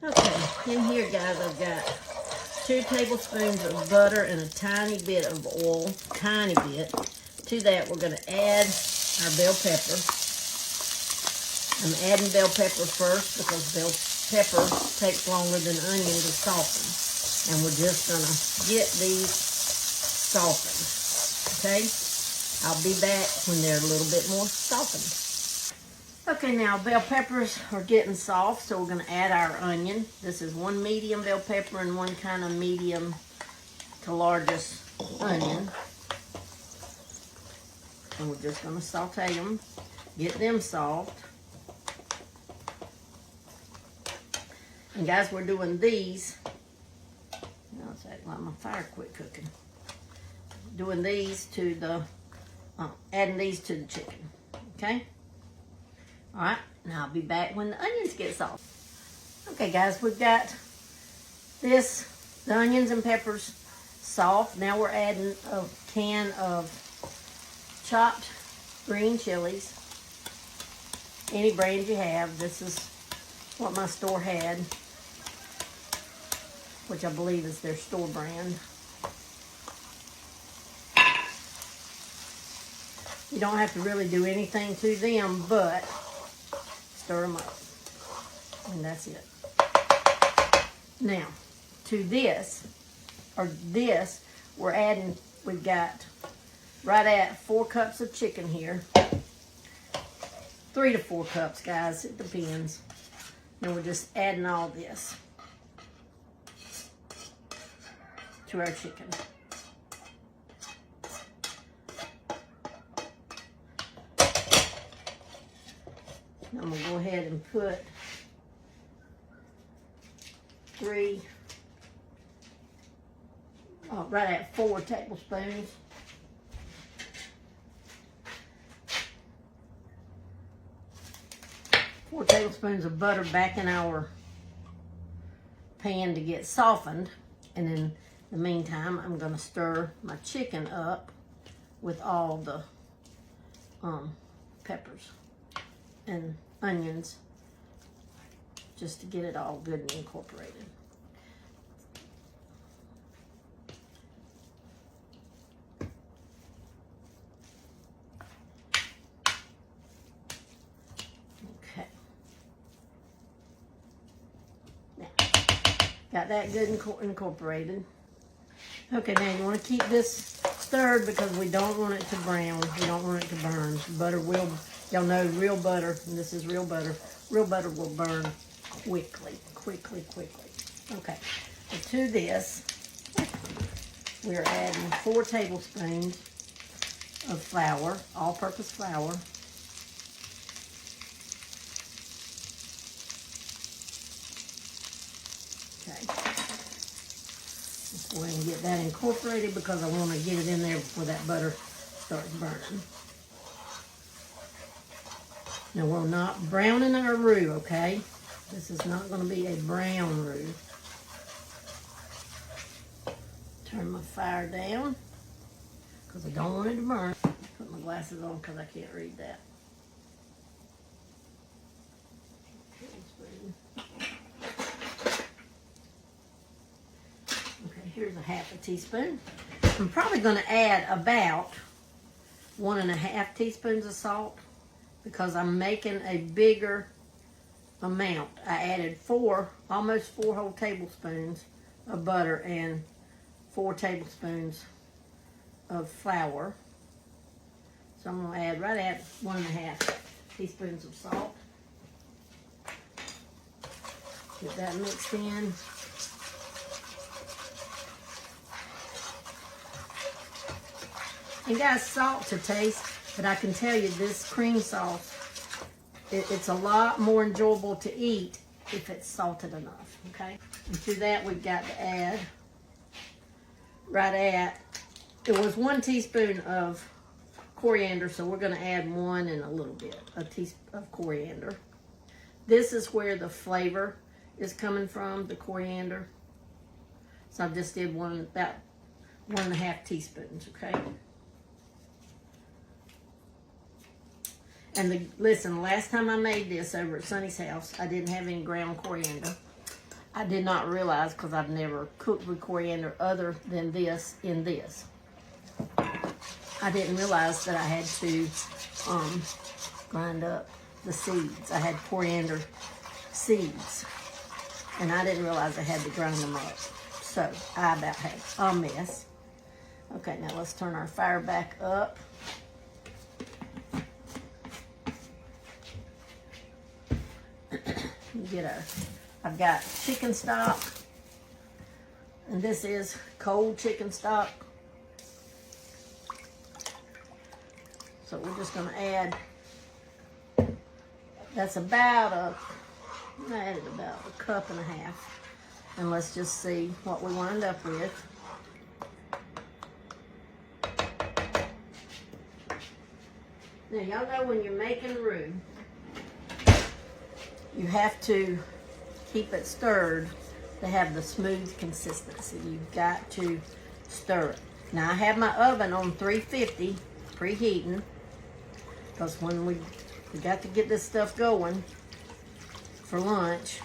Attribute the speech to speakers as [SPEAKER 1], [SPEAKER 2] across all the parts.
[SPEAKER 1] Okay, in here, guys, I've got 2 tablespoons of butter and a tiny bit of oil, tiny bit. To that, we're going to add our bell pepper. I'm adding bell pepper first because bell pepper takes longer than onion to soften. And we're just going to get these softened, okay? I'll be back when they're a little bit more softened. Okay, now bell peppers are getting soft, so we're going to add our onion. This is 1 medium bell pepper and 1 kind of medium to largest onion. And we're just going to saute them, get them soft. And guys, we're doing these. Now it's acting like my fire quit cooking. Doing these to the, adding these to the chicken, okay? All right, now I'll be back when the onions get soft. Okay, guys, we've got the onions and peppers soft. Now we're adding a can of chopped green chilies. Any brand you have. This is what my store had, which I believe is their store brand. You don't have to really do anything to them, but stir them up, and that's it. Now, to this, we're adding, we've got right at 4 cups of chicken here. 3 to 4 cups, guys, it depends. And we're just adding all this to our chicken. I'm going to go ahead and put 4 tablespoons. Four tablespoons of butter back in our pan to get softened. And in the meantime, I'm going to stir my chicken up with all the peppers and onions, just to get it all good and incorporated. Okay. Now, got that good incorporated. Okay, now you want to keep this stirred because we don't want it to brown. We don't want it to burn. Butter will, y'all know real butter, and this is real butter will burn quickly. Okay, so to this, we're adding 4 tablespoons of flour, all-purpose flour. Okay, let's go ahead and get that incorporated because I want to get it in there before that butter starts burning. Now, we're not browning our roux, okay? This is not going to be a brown roux. Turn my fire down because I don't want it to burn. Put my glasses on because I can't read that. Okay, here's a 1/2 teaspoon. I'm probably going to add about 1.5 teaspoons of salt, because I'm making a bigger amount. I added almost 4 whole tablespoons of butter and 4 tablespoons of flour. So I'm going to add right at 1.5 teaspoons of salt. Get that mixed in. And guys, salt to taste. But I can tell you this cream sauce, it's a lot more enjoyable to eat if it's salted enough, okay? And to that, we've got to add it was 1 teaspoon of coriander, so we're going to add 1 and a little bit, a teaspoon of coriander. This is where the flavor is coming from, the coriander. So I just did about 1.5 teaspoons, okay? And listen, last time I made this over at Sonny's house, I didn't have any ground coriander. I did not realize, because I've never cooked with coriander other than this in this. I didn't realize that I had to grind up the seeds. I had coriander seeds, and I didn't realize I had to grind them up. So I about had a mess. Okay, now let's turn our fire back up. Get our, I've got chicken stock, and this is cold chicken stock. So we're just gonna add, that's about I added about a cup and a half. And let's just see what we wind up with. Now y'all know when you're making roux, you have to keep it stirred to have the smooth consistency. You've got to stir it. Now I have my oven on 350, preheating, because when we got to get this stuff going for lunch.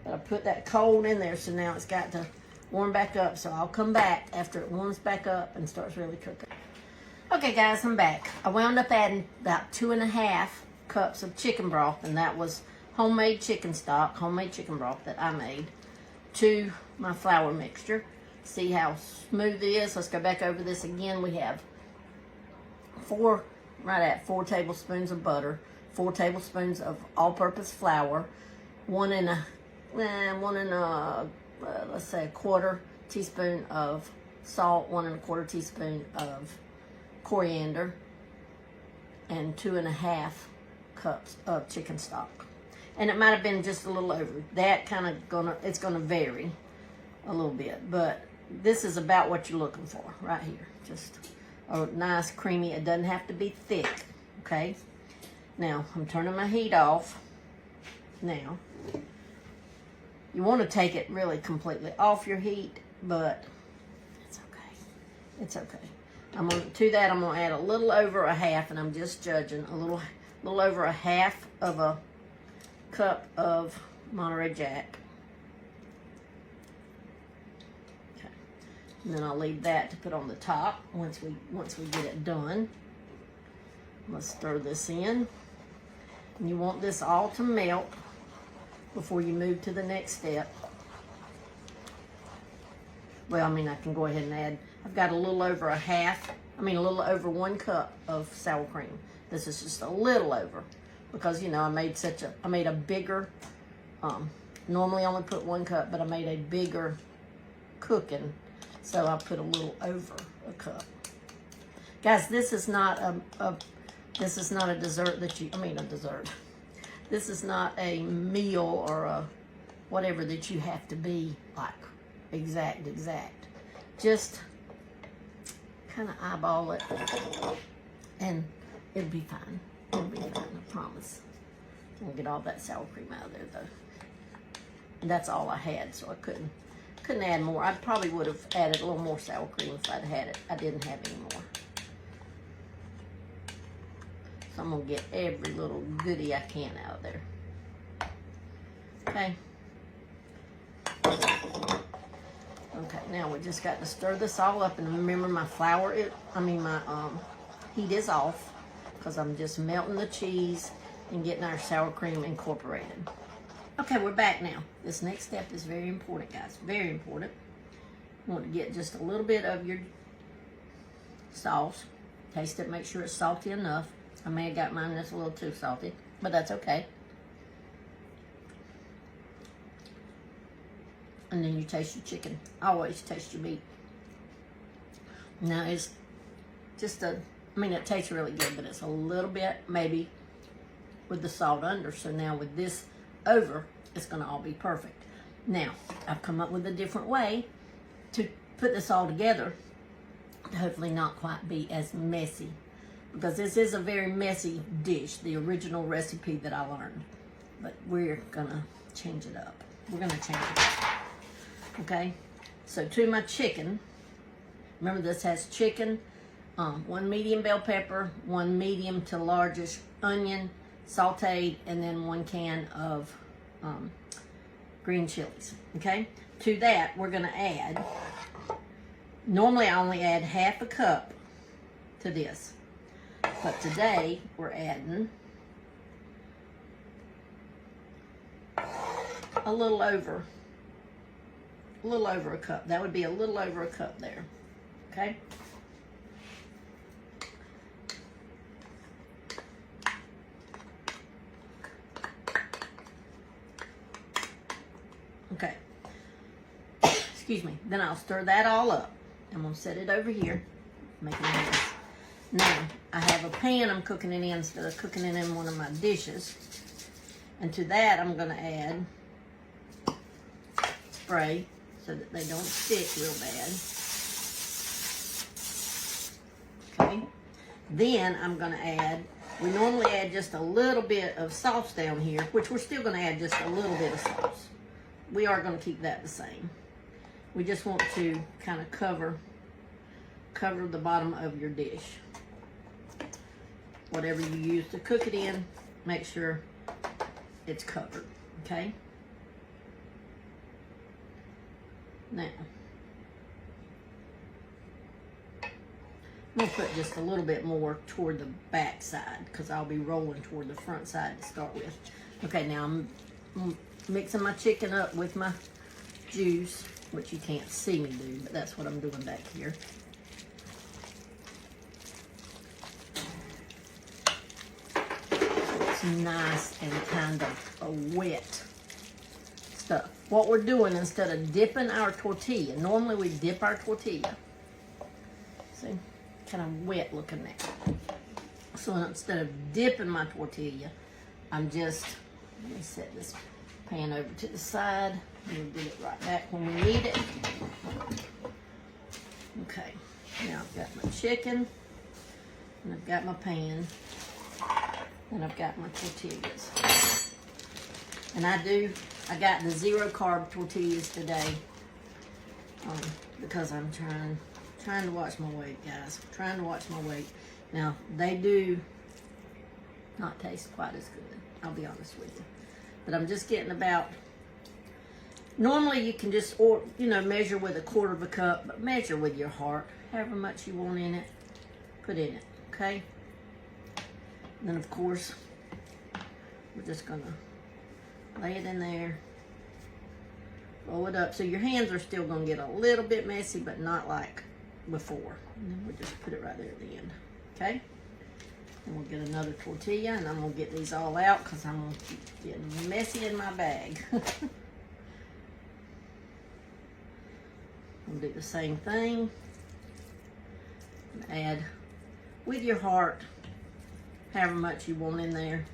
[SPEAKER 1] But I put that cold in there, so now it's got to warm back up. So I'll come back after it warms back up and starts really cooking. Okay guys, I'm back. I wound up adding about 2.5 cups of chicken broth, and that was homemade chicken stock, homemade chicken broth that I made, to my flour mixture. See how smooth it is? Let's go back over this again. We have 4 tablespoons of butter, 4 tablespoons of all-purpose flour, 1 and a let's say a 1/4 teaspoon of salt, 1 1/4 teaspoon of coriander, and 2.5 cups of chicken stock. And it might have been just a little over that. It's gonna vary a little bit, but this is about what you're looking for right here. Just a nice creamy. It doesn't have to be thick. Okay. Now I'm turning my heat off. Now you want to take it really completely off your heat, but it's okay. It's okay. To that I'm gonna add a little over a half, and I'm just judging, a little over a half of a cup of Monterey Jack. Okay. And then I'll leave that to put on the top once we get it done. Let's stir this in. And you want this all to melt before you move to the next step. Well, I mean, I can go ahead and add, I've got a little over 1 cup of sour cream. This is just a little over, because, you know, I made a bigger, normally I only put 1 cup, but I made a bigger cooking, so I put a little over a cup. Guys, this is not a dessert that you, a dessert. This is not a meal or a whatever that you have to be like exact. Just kind of eyeball it, and it'll be fine. It'll be fine, I promise. I'll get all that sour cream out of there though. And that's all I had, so I couldn't add more. I probably would have added a little more sour cream if I'd had it. I didn't have any more. So I'm gonna get every little goodie I can out of there. Okay. Okay, now we just got to stir this all up, and remember my heat is off, because I'm just melting the cheese and getting our sour cream incorporated. Okay, we're back now. This next step is very important, guys. Very important. You want to get just a little bit of your sauce. Taste it, make sure it's salty enough. I may have got mine that's a little too salty, but that's okay. And then you taste your chicken. Always taste your meat. Now it's just it tastes really good, but it's a little bit maybe with the salt under. So now with this over, it's gonna all be perfect. Now, I've come up with a different way to put this all together to hopefully not quite be as messy, because this is a very messy dish, the original recipe that I learned. But we're gonna change it up. We're gonna change it up. Okay, so to my chicken, remember this has chicken, 1 medium bell pepper, 1 medium to largish onion, sauteed, and then 1 can of green chilies, okay? To that, we're gonna add, normally I only add half a cup to this, but today we're adding a little over a cup. That would be a little over a cup there, okay? Okay. Excuse me. Then I'll stir that all up. I'm going to set it over here. Make it nice. Now, I have a pan I'm cooking it in instead of cooking it in one of my dishes. And to that, I'm going to add spray so that they don't stick real bad. Okay. Then I'm going to add, we normally add just a little bit of sauce down here, which we're still going to add just a little bit of sauce. We are going to keep that the same. We just want to kind of cover the bottom of your dish. Whatever you use to cook it in, make sure it's covered, okay? Now, I'm going to put just a little bit more toward the back side because I'll be rolling toward the front side to start with. Okay, now I'm mixing my chicken up with my juice, which you can't see me do, but that's what I'm doing back here. It's nice and kind of a wet stuff. What we're doing, instead of dipping our tortilla, normally we dip our tortilla. See, kind of wet looking there. So instead of dipping my tortilla, I'm just, let me set this pan over to the side. We'll get it right back when we need it. Okay, now I've got my chicken, and I've got my pan, and I've got my tortillas. And I got the 0 carb tortillas today because I'm trying to watch my weight, guys. Trying to watch my weight. Now, they do not taste quite as good, I'll be honest with you. But I'm just getting about, normally you can just, measure with 1/4 of a cup, but measure with your heart. However much you want in it, put in it, okay? And then, of course, we're just going to lay it in there, roll it up. So your hands are still going to get a little bit messy, but not like before. And then we'll just put it right there at the end, okay? And we'll get another tortilla, and I'm going to get these all out because I'm going to keep getting messy in my bag. We'll do the same thing. And add, with your heart, however much you want in there.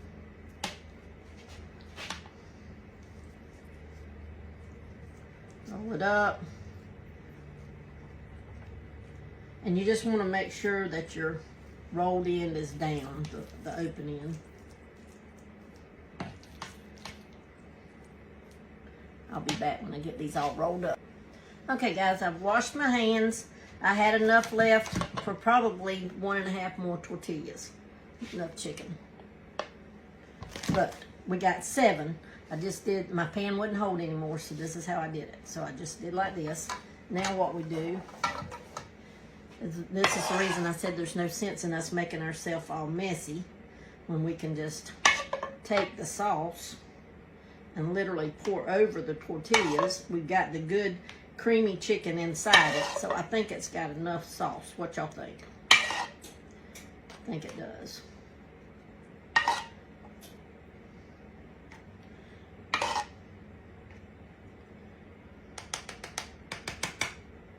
[SPEAKER 1] Roll it up. And you just want to make sure that your rolled end is down, the open end. I'll be back when I get these all rolled up. Okay, guys, I've washed my hands. I had enough left for probably 1.5 more tortillas. Enough chicken. But we got 7. I just did, my pan wouldn't hold anymore, so this is how I did it. So I just did like this. Now what we do, this is the reason I said there's no sense in us making ourselves all messy when we can just take the sauce and literally pour over the tortillas. We've got the good creamy chicken inside it, so I think it's got enough sauce. What y'all think? I think it does.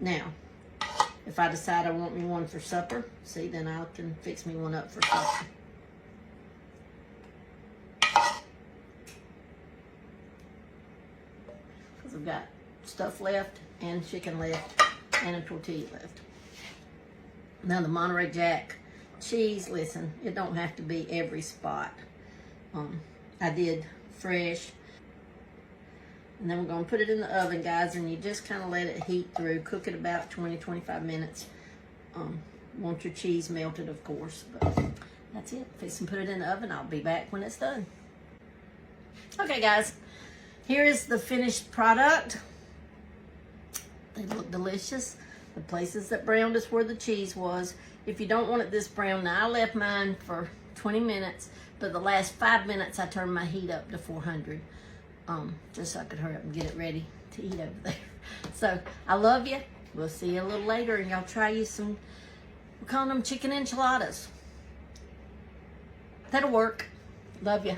[SPEAKER 1] Now, if I decide I want me one for supper, see, then I can fix me one up for supper. Because I've got stuff left, and chicken left, and a tortilla left. Now the Monterey Jack cheese, listen, it don't have to be every spot. I did fresh. And then we're going to put it in the oven, guys, and you just kind of let it heat through. Cook it about 20-25 minutes. Want your cheese melted, of course. But That's it. Fix and put it in the oven. I'll be back when it's done. Okay, guys. Here is the finished product. They look delicious. The places that browned is where the cheese was. If you don't want it this brown, now I left mine for 20 minutes, but the last 5 minutes I turned my heat up to 400, just so I could hurry up and get it ready to eat over there. So, I love you. We'll see you a little later, and y'all try you some, we're calling them chicken enchiladas. That'll work. Love you.